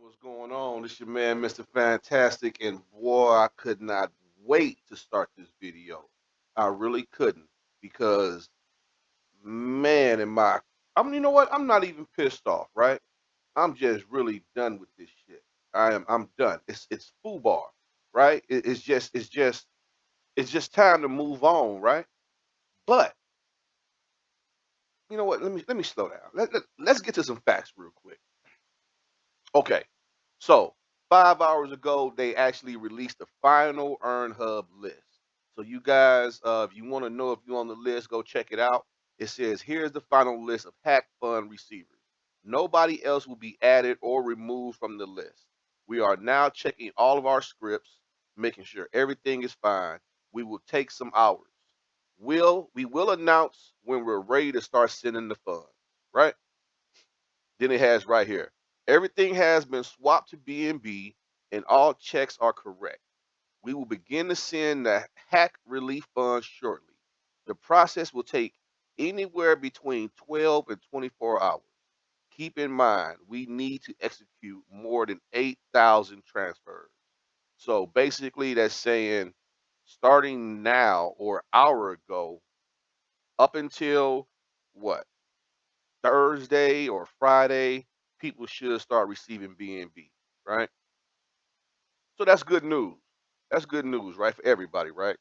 What's going on? This your man, Mr. Fantastic, and boy, I could not wait to start this video. I really couldn't because, man, you know what? I'm not even pissed off, right? I'm just really done with this shit. I'm done. It's FUBAR, right? It's just time to move on, right? But you know what? Let me slow down. Let's get to some facts real quick. Okay. So 5 hours ago, they actually released the final Earn Hub list. So you guys, if you want to know if you're on the list, go check it out. It says here's the final list of hack fund receivers. Nobody else will be added or removed from the list. We are now checking all of our scripts, making sure everything is fine. We will take some hours. We will announce when we're ready to start sending the funds, right? Then it has right here. Everything has been swapped to BNB and all checks are correct. We will begin to send the hack relief funds shortly. The process will take anywhere between 12 and 24 hours. Keep in mind, we need to execute more than 8,000 transfers. So basically, that's saying starting now or an hour ago up until what? Thursday or Friday, people should start receiving BNB, right? So that's good news. That's good news, right, for everybody, right?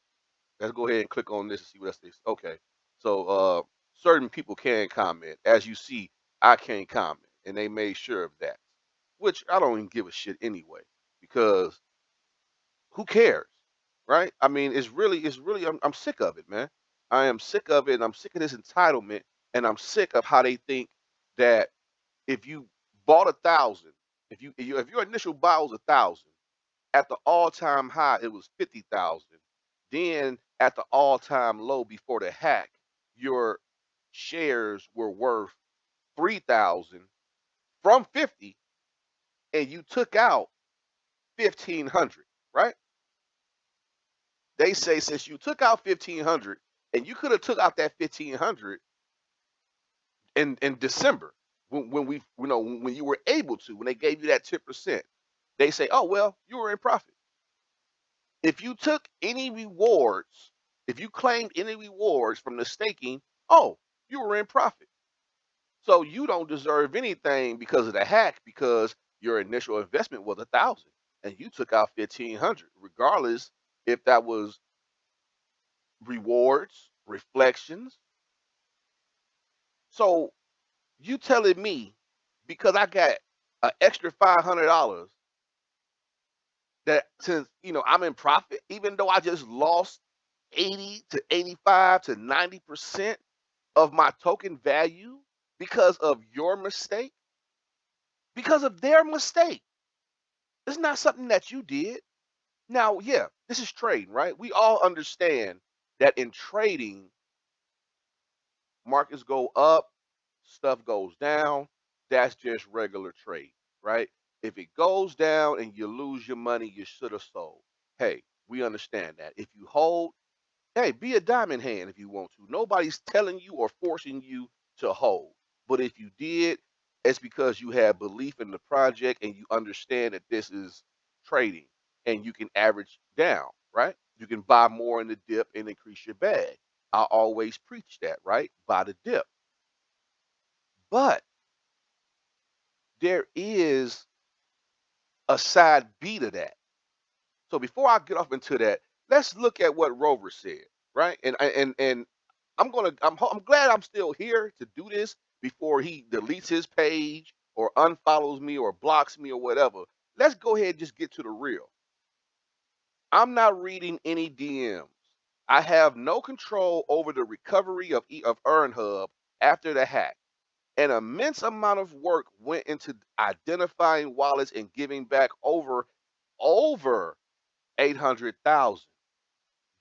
Let's go ahead and click on this and see what else they. Okay, so certain people can comment. As you see, I can't comment, and they made sure of that, which I don't even give a shit anyway, because who cares, right? I mean, it's really. I'm sick of it, man. I am sick of it, and I'm sick of this entitlement, and I'm sick of how they think that if you bought 1,000, if your initial buy was 1,000, at the all-time high it was 50,000. Then at the all-time low before the hack, your shares were worth 3,000 from 50, and you took out 1,500, right? They say since you took out 1,500, and you could have took out that 1,500 in December when when you were able to, when they gave you that 10%, they say, oh well, you were in profit. If you took any rewards, if you claimed any rewards from the staking, oh, you were in profit. So you don't deserve anything because of the hack, because your initial investment was 1,000 and you took out 1,500, regardless if that was rewards, reflections. So you telling me because I got an extra $500 that, since I'm in profit, even though I just lost 80 to 85 to 90% of my token value because of your mistake, because of their mistake. It's not something that you did. Now, yeah, this is trading, right? We all understand that in trading, markets go up, stuff goes down. That's just regular trade, right? If it goes down and you lose your money, you should have sold. Hey, we understand that. If you hold, hey, be a diamond hand if you want to. Nobody's telling you or forcing you to hold. But if you did, it's because you have belief in the project and you understand that this is trading and you can average down, right? You can buy more in the dip and increase your bag. I always preach that, right? Buy the dip. But there is a side B to that. So before I get off into that, let's look at what Rover said, right? And I'm glad I'm still here to do this before he deletes his page or unfollows me or blocks me or whatever. Let's go ahead and just get to the real. I'm not reading any DMs. I have no control over the recovery of EarnHub after the hack. An immense amount of work went into identifying wallets and giving back over 800,000.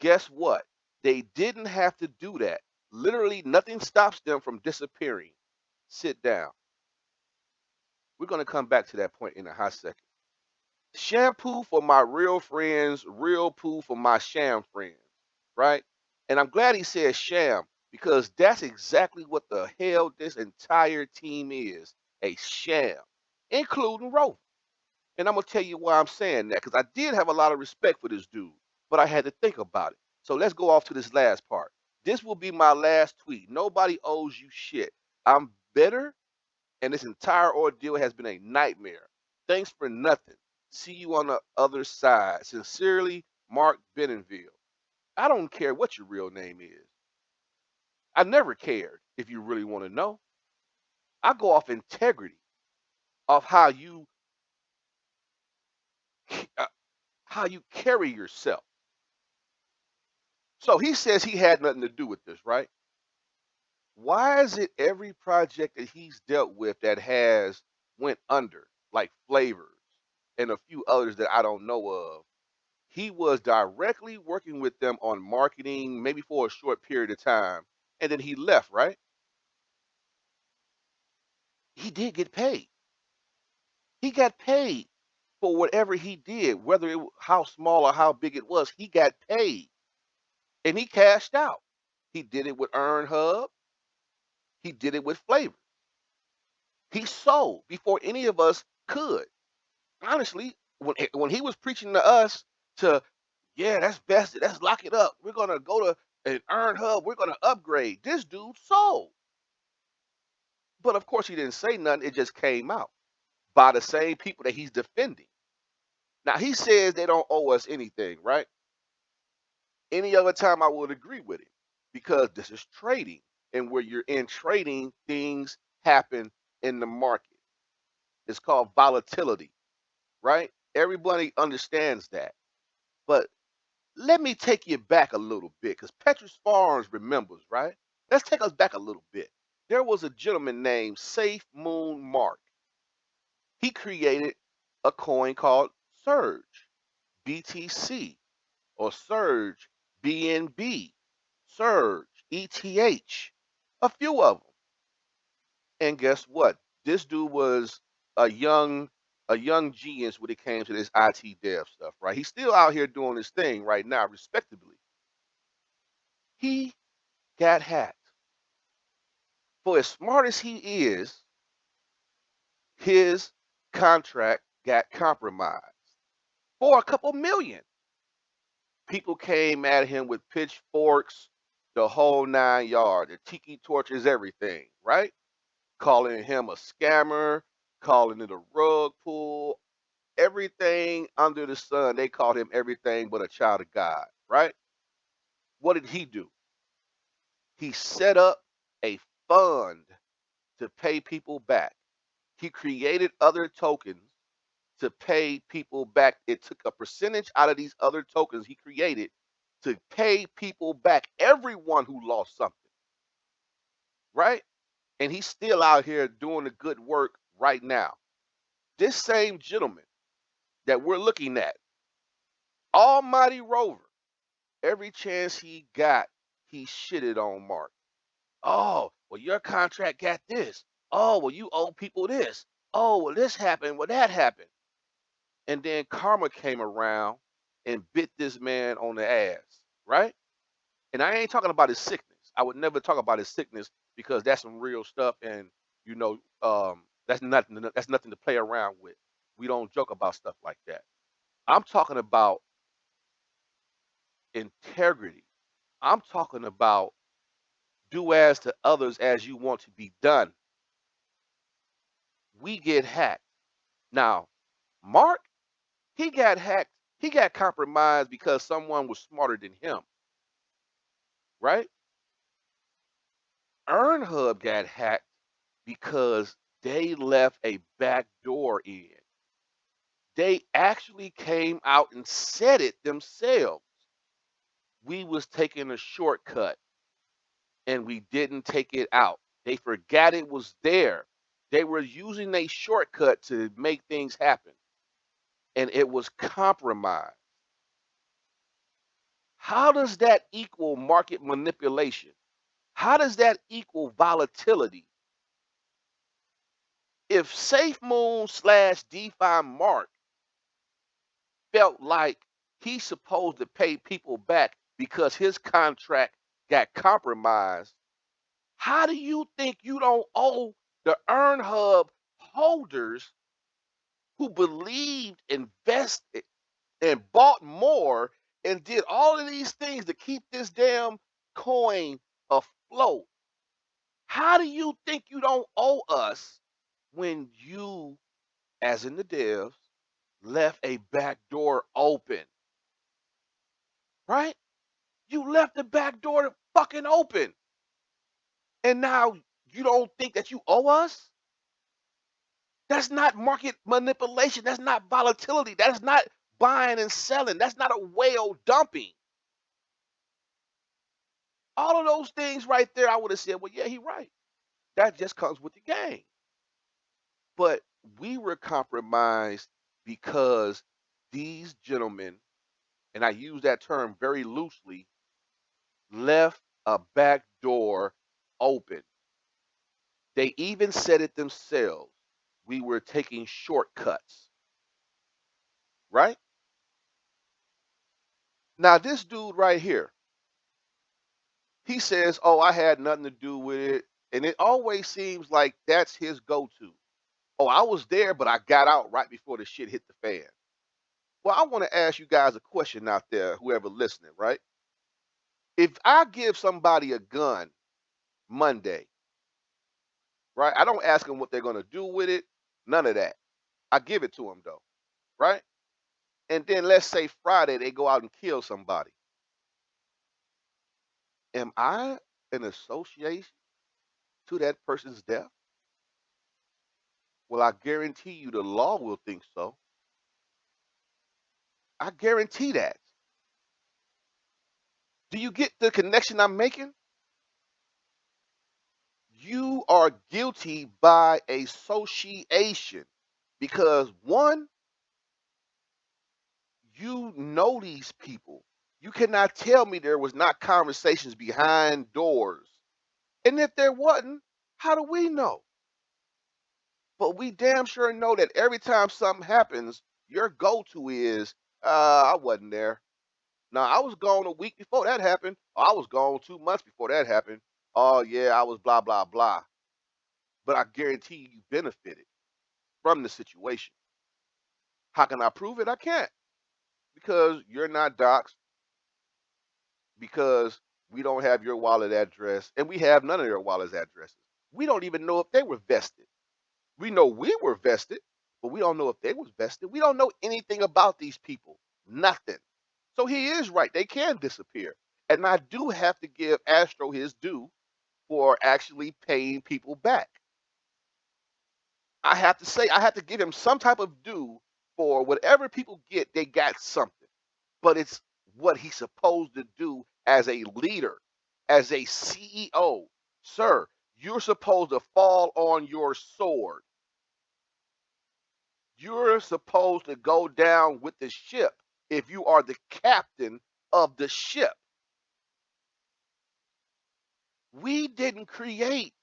Guess what? They didn't have to do that. Literally nothing stops them from disappearing. Sit down. We're going to come back to that point in a hot second. Shampoo for my real friends, real poo for my sham friends, right? And I'm glad he said sham, because that's exactly what the hell this entire team is, a sham, including Rover. And I'm gonna tell you why I'm saying that, because I did have a lot of respect for this dude, but I had to think about it. So let's go off to this last part. This will be my last tweet. Nobody owes you shit. I'm bitter, and this entire ordeal has been a nightmare. Thanks for nothing. See you on the other side. Sincerely, Mark Benenville. I don't care what your real name is. I never cared if you really want to know. I go off integrity of uh, how you carry yourself. So he says he had nothing to do with this, right? Why is it every project that he's dealt with that has went under, like Flavors and a few others that I don't know of? He was directly working with them on marketing, maybe for a short period of time, and then he left, right? He did get paid. He got paid for whatever he did, whether how small or how big it was. He got paid, and he cashed out. He did it with Earn Hub. He did it with Flavor. He sold before any of us could. Honestly, when he was preaching to us to, yeah, that's best, let's lock it up. We're gonna go to an Earn Hub. We're gonna upgrade. This dude sold, but of course he didn't say nothing. It just came out by the same people that he's defending. Now he says they don't owe us anything, right? Any other time I would agree with him because this is trading, and where you're in trading, things happen in the market. It's called volatility, right? Everybody understands that. But let me take you back a little bit because Petrus Farms remembers, right? Let's take us back a little bit. There was a gentleman named Safe Moon Mark. He created a coin called Surge, BTC, or Surge, BNB, Surge, ETH, a few of them. And guess what? This dude was a young a young genius when it came to this IT dev stuff, right? He's still out here doing his thing right now, respectably. He got hacked. For as smart as he is, his contract got compromised for a couple million. People came at him with pitchforks, the whole 9 yards, the tiki torches, everything, right? Calling him a scammer, calling it a rug pull, everything under the sun. They called him everything but a child of God, right? What did he do? He set up a fund to pay people back. He created other tokens to pay people back. It took a percentage out of these other tokens he created to pay people back, everyone who lost something, right? And he's still out here doing the good work right now. This same gentleman that we're looking at, Almighty Rover, every chance he got, he shitted on Mark. Oh, well, your contract got this. Oh, well, you owe people this. Oh, well, this happened. Well, that happened. And then karma came around and bit this man on the ass, right? And I ain't talking about his sickness. I would never talk about his sickness because that's some real stuff, and you know, that's nothing to play around with. We don't joke about stuff like that. I'm talking about integrity. I'm talking about do as to others as you want to be done. We get hacked. Now, Mark, he got hacked. He got compromised because someone was smarter than him, right? EarnHub got hacked because they left a back door in. They actually came out and said it themselves. We was taking a shortcut and we didn't take it out. They forgot it was there. They were using a shortcut to make things happen, and it was compromised. How does that equal market manipulation? How does that equal volatility? If SafeMoon slash DeFi Mark felt like he's supposed to pay people back because his contract got compromised, how do you think you don't owe the EarnHub holders who believed, invested, and bought more and did all of these things to keep this damn coin afloat. How do you think you don't owe us when you, as in the devs, left a back door open, right? You left the back door fucking open. And now you don't think that you owe us? That's not market manipulation. That's not volatility. That is not buying and selling. That's not a whale dumping. All of those things right there, I would have said, well, yeah, he's right. That just comes with the game. But we were compromised because these gentlemen, and I use that term very loosely, left a back door open. They even said it themselves. We were taking shortcuts, right? Now, this dude right here, he says, oh, I had nothing to do with it. And it always seems like that's his go to. Oh, I was there, but I got out right before the shit hit the fan. Well, I want to ask you guys a question out there, whoever listening, right? If I give somebody a gun Monday, right? I don't ask them what they're going to do with it, none of that. I give it to them though, right? And then let's say Friday they go out and kill somebody. Am I an association to that person's death? Well, I guarantee you the law will think so. I guarantee that. Do you get the connection I'm making? You are guilty by association because one, you know these people. You cannot tell me there was not conversations behind doors. And if there wasn't, how do we know? But we damn sure know that every time something happens, your go-to is, I wasn't there. Now, I was gone a week before that happened. Or I was gone 2 months before that happened. Oh, yeah, I was blah, blah, blah. But I guarantee you benefited from the situation. How can I prove it? I can't because you're not doxxed, because we don't have your wallet address, and we have none of their wallet addresses. We don't even know if they were vested. We know we were vested, but we don't know if they was vested. We don't know anything about these people. Nothing. So he is right. They can disappear. And I do have to give Astro his due for actually paying people back. I have to say, I have to give him some type of due for whatever people get, they got something. But it's what he's supposed to do as a leader, as a CEO. Sir, you're supposed to fall on your sword. You're supposed to go down with the ship if you are the captain of the ship. We didn't create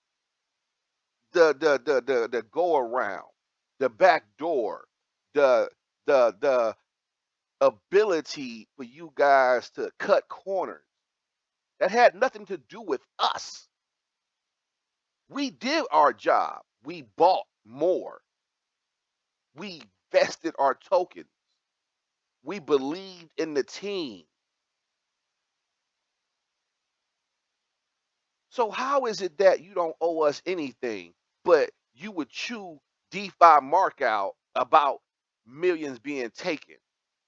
the go around, the back door, the the ability for you guys to cut corners. That had nothing to do with us. We did our job. We bought more. We vested our tokens. We believed in the team. So how is it that you don't owe us anything, but you would chew DeFi Mark out about millions being taken,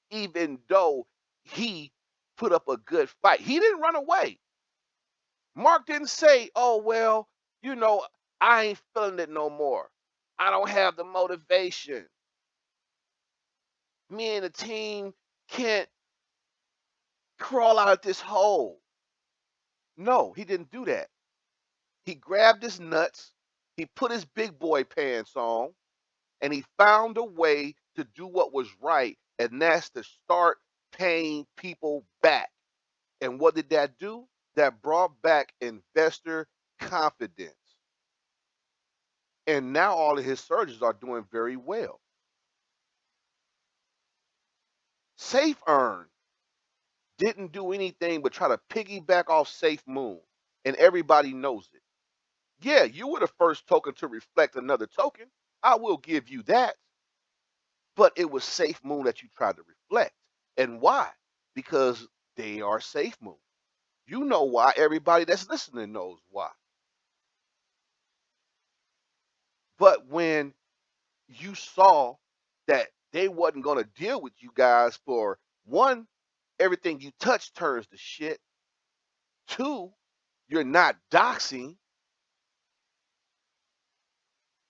even though he put up a good fight? He didn't run away. Mark didn't say, oh, well, you know, I ain't feeling it no more. I don't have the motivation. Me and the team can't crawl out of this hole. No, he didn't do that. He grabbed his nuts, he put his big boy pants on, and he found a way to do what was right, and that's to start paying people back. And what did that do? That brought back investor confidence. And now all of his surgeons are doing very well. Safe Earn didn't do anything but try to piggyback off Safe Moon, and everybody knows it. Yeah, you were the first token to reflect another token. I will give you that. But it was Safe Moon that you tried to reflect. And why? Because they are Safe Moon. You know why. Everybody that's listening knows why. But when you saw that they wasn't going to deal with you guys for one, everything you touch turns to shit. Two, you're not doxing.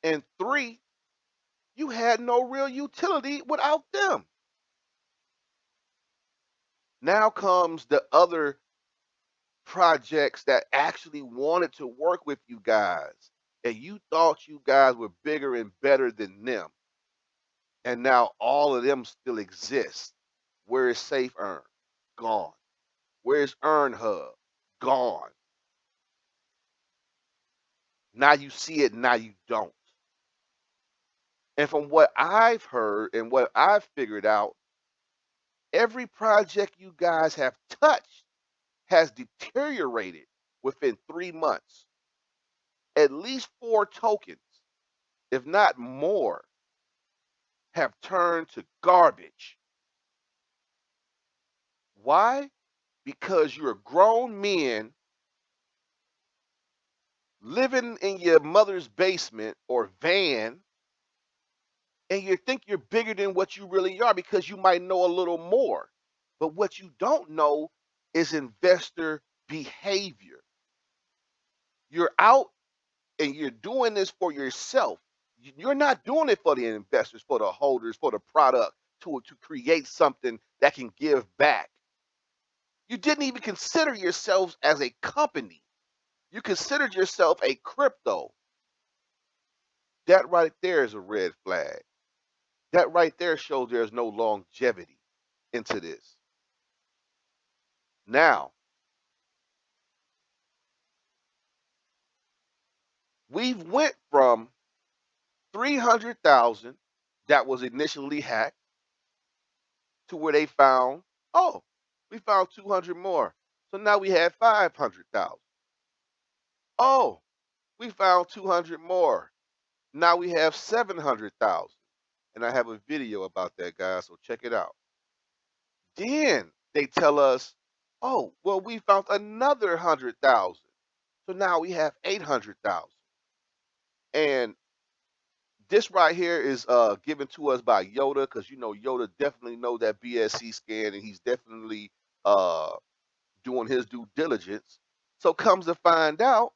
And three, you had no real utility without them. Now comes the other projects that actually wanted to work with you guys. And you thought you guys were bigger and better than them. And now all of them still exist. Where is Safe Earn? Gone. Where's Earn Hub? Gone. Now you see it, now you don't. And from what I've heard and what I've figured out, every project you guys have touched has deteriorated within 3 months. At least 4 tokens, if not more, have turned to garbage. Why? Because you're grown men living in your mother's basement or van, and you think you're bigger than what you really are because you might know a little more. But what you don't know is investor behavior. You're out and you're doing this for yourself. You're not doing it for the investors, for the holders, for the product, to create something that can give back. You didn't even consider yourselves as a company. You considered yourself a crypto. That right there is a red flag. That right there shows there's no longevity into this. Now, we've went from 300,000 that was initially hacked to where they found, oh, we found 200 more. So now we had 500,000. Oh, we found 200 more. Now we have 700,000. And I have a video about that, guys, so check it out. Then they tell us, oh, well, we found another 100,000. So now we have 800,000. And this right here is given to us by Yoda, because you know Yoda definitely know that BSC scan, and he's definitely uh doing his due diligence. So comes to find out,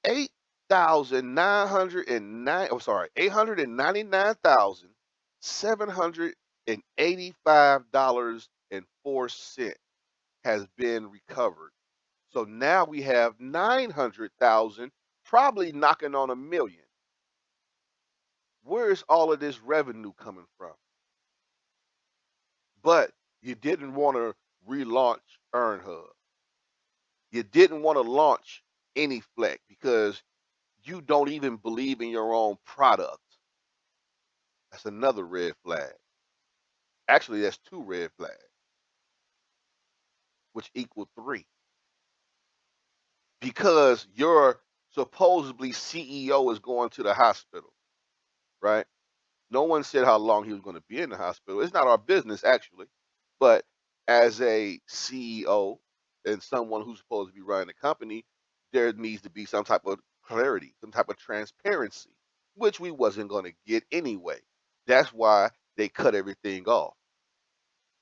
8,909, oh sorry, $899,785.04 has been recovered. So now we have 900,000, probably knocking on a million. Where is all of this revenue coming from? But you didn't want to relaunch EarnHub. You didn't want to launch any Fleck because you don't even believe in your own product. That's another red flag. Actually, that's two red flags, which equal three. Because your supposedly CEO is going to the hospital, right? No one said how long he was going to be in the hospital. It's not our business, actually. But as a CEO and someone who's supposed to be running the company, there needs to be some type of clarity, some type of transparency, which we wasn't going to get anyway. That's why they cut everything off.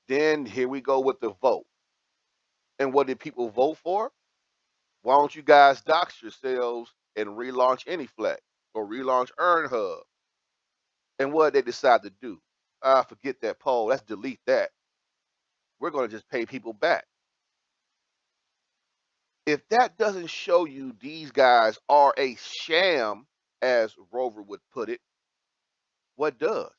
Then here we go with the vote. And what did people vote for? Why don't you guys dox yourselves and relaunch AnyFlex or relaunch EarnHub? And what did they decide to do? Ah, forget that poll. Let's delete that. We're going to just pay people back. If that doesn't show you these guys are a sham, as Rover would put it, what does?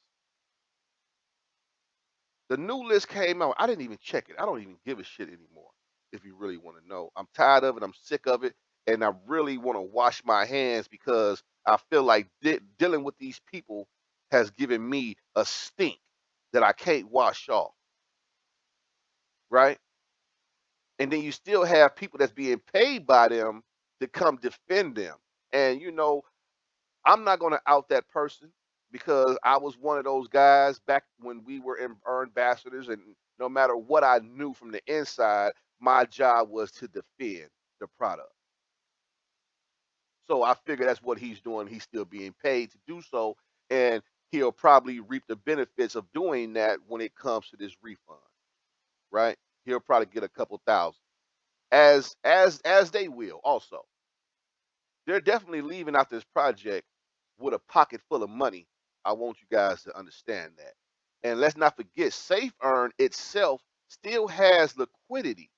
The new list came out. I didn't even check it. I don't even give a shit anymore, if you really want to know. I'm tired of it. I'm sick of it. And I really want to wash my hands because I feel like dealing with these people has given me a stink that I can't wash off, right? And then you still have people that's being paid by them to come defend them. And I'm not going to out that person because I was one of those guys back when we were in ambassadors, and no matter what I knew from the inside, my job was to defend the product. So I figure that's what he's doing. He's still being paid to do so, and he'll probably reap the benefits of doing that when it comes to this refund, right? He'll probably get a couple thousand, as they will also. They're definitely leaving out this project with a pocket full of money. I want you guys to understand that. And let's not forget, Safe Earn itself still has liquidity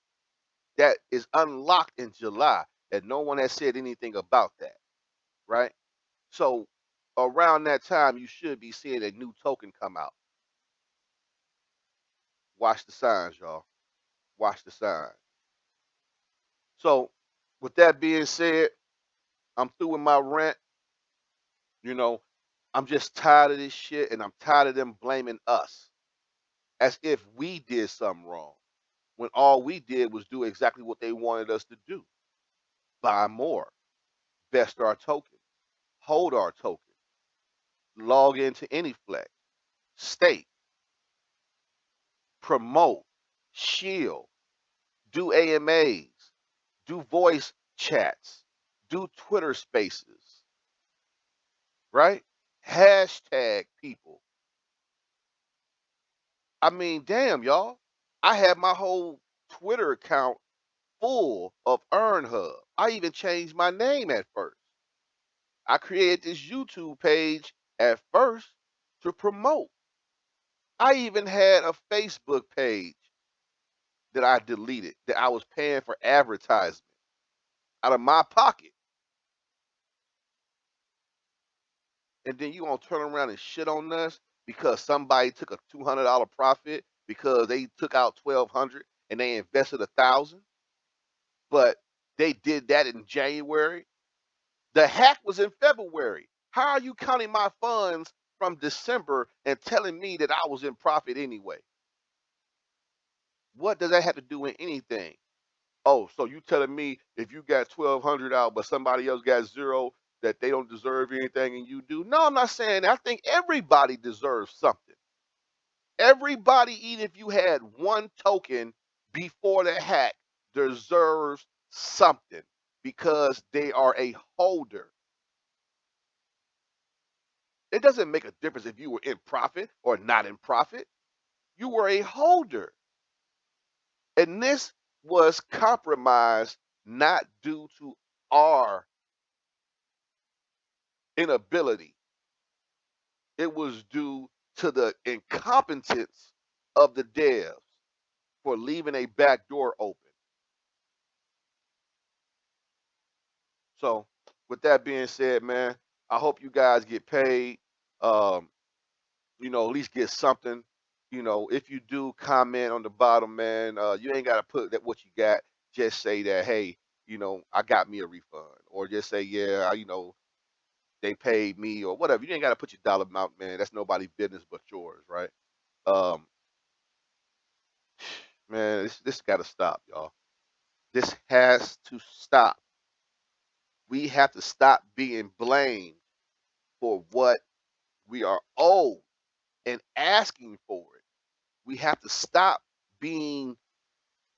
that is unlocked in July, and no one has said anything about that, right? So around that time, you should be seeing a new token come out. Watch the signs, y'all. Watch the signs. So, with that being said, I'm through with my rant. You know, I'm just tired of this shit, and I'm tired of them blaming us as if we did something wrong when all we did was do exactly what they wanted us to do: buy more, vest our token, hold our token, log into AnyFlex, stake, promote, shield, do AMAs, do voice chats, do Twitter spaces, right? Hashtag people. I mean, damn, y'all. I had my whole Twitter account full of EarnHub. I even changed my name at first. I created this YouTube page at first to promote. I even had a Facebook page that I deleted that I was paying for advertisement out of my pocket. And then you gonna turn around and shit on us because somebody took a $200 profit because they took out 1,200 and they invested 1,000, but they did that in January. The hack was in February. How are you counting my funds from December and telling me that I was in profit anyway? What does that have to do with anything? Oh, so you telling me if you got 1,200 out, but somebody else got zero, that they don't deserve anything and you do? No, I'm not saying that. I think everybody deserves something. Everybody, even if you had one token before the hack, deserves something because they are a holder. It doesn't make a difference if you were in profit or not in profit. You were a holder. And this was compromised not due to our inability. It was due to the incompetence of the devs for leaving a back door open. So, with that being said, man, I hope you guys get paid. Um, at least get something. If you do, comment on the bottom, man. You ain't gotta put that what you got. Just say that, hey, I got me a refund, or just say, yeah, they paid me, or whatever. You ain't gotta put your dollar amount, man. That's nobody's business but yours, right? Um, man, this gotta stop, y'all. This has to stop. We have to stop being blamed for what we are owed and asking for it. We have to stop being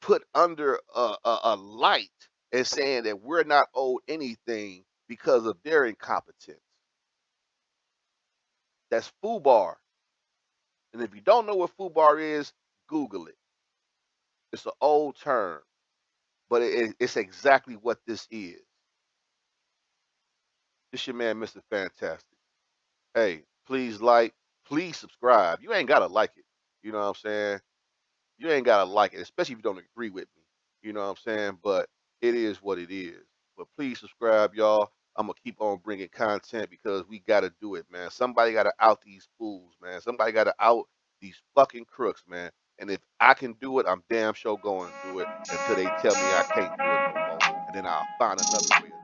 put under a light and saying that we're not owed anything because of their incompetence. That's FUBAR. And if you don't know what FUBAR is, Google it. It's an old term, but it's exactly what this is. This your man, Mr. Fantastic. Hey, please like, please subscribe. You ain't gotta like it. You know what I'm saying? You ain't gotta like it, especially if you don't agree with me. You know what I'm saying? But it is what it is. But please subscribe, y'all. I'm gonna keep on bringing content because we gotta do it, man. Somebody gotta out these fools, man. Somebody gotta out these fucking crooks, man. And if I can do it, I'm damn sure going to do it until they tell me I can't do it no more. And then I'll find another way.